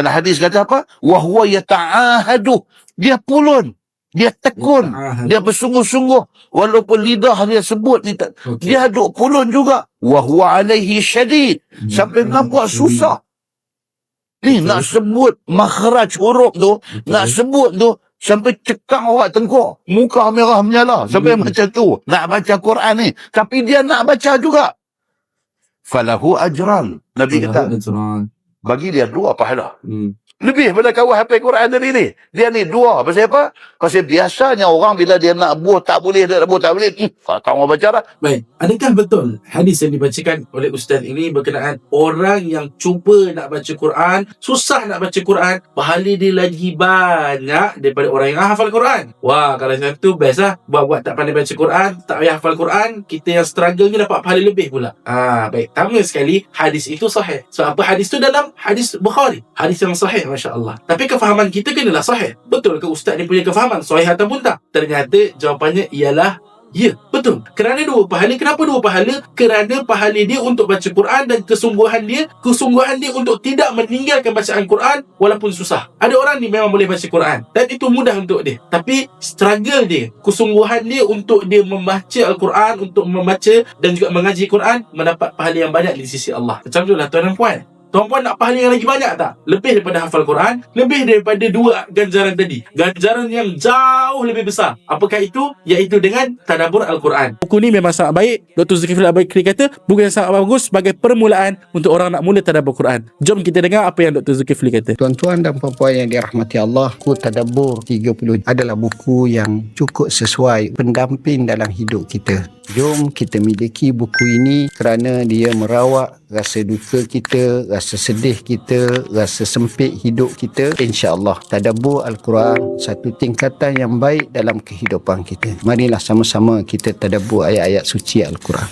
Dalam hadis kata apa? Wa huwa yata'ahadu. Dia pulun. Dia tekun. Dia bersungguh-sungguh. Walaupun lidah dia sebut, dia duk pulun juga. Wa huwa alaihi syadid. Sampai nampak susah. Ni nak sebut makhraj huruf tu, nak sebut tu, sampai cekang awak tengkuk. Muka merah menyala. Sampai macam tu. Nak baca Quran ni. Tapi dia nak baca juga. Falahu ajran. Nabi kata, bagi dia 2 pahala. Lebih pada kawan hafal Quran tadi ni. Dia ni 2. Pasal apa? Pasal biasanya orang bila dia nak buat tak boleh, dia nak buat tak boleh. Kawan baca dah. Baik. Adakah betul hadis yang dibacakan oleh Ustaz ini berkenaan orang yang cuba nak baca Quran, susah nak baca Quran, pahala dia lagi banyak daripada orang yang hafal Quran? Wah, kalau macam tu best lah. Buat-buat tak pandai baca Quran, tak payah hafal Quran, kita yang struggle ni dapat pahala lebih pula. Baik. Pertama sekali, hadis itu sahih. Sebab apa hadis tu dalam hadis Bukhari. Hadis yang sahih, Masya Allah. Tapi kefahaman kita kenalah sahih. Betul ke Ustaz ni punya kefahaman sahih ataupun tak? Ternyata jawapannya ialah ya, betul. Kerana 2 pahala. Kenapa 2 pahala? Kerana pahala dia untuk baca Quran dan kesungguhan dia untuk tidak meninggalkan bacaan Quran walaupun susah. Ada orang ni memang boleh baca Quran dan itu mudah untuk dia. Tapi struggle dia, kesungguhan dia untuk dia membaca Al-Quran, untuk membaca dan juga mengaji Quran, mendapat pahala yang banyak di sisi Allah. Macam itulah tuan dan puan. Tuan-puan nak pahala yang lagi banyak tak? Lebih daripada hafal Quran, lebih daripada 2 ganjaran tadi. Ganjaran yang jauh lebih besar. Apakah itu? Iaitu dengan tadabbur Al-Quran. Buku ni memang sangat baik. Dr. Zulkifli Al-Baikri kata buku yang sangat bagus sebagai permulaan untuk orang nak mula tadabbur Quran. Jom kita dengar apa yang Dr. Zulkifli kata. Tuan-tuan dan puan-puan yang dirahmati Allah, buku Tadabbur 30 adalah buku yang cukup sesuai pendamping dalam hidup kita. Jom kita miliki buku ini kerana dia merawat rasa duka kita, rasa sedih kita, rasa sempit hidup kita. InsyaAllah Tadabbur Al-Quran satu tingkatan yang baik dalam kehidupan kita. Marilah sama-sama kita tadabbur ayat-ayat suci Al-Quran.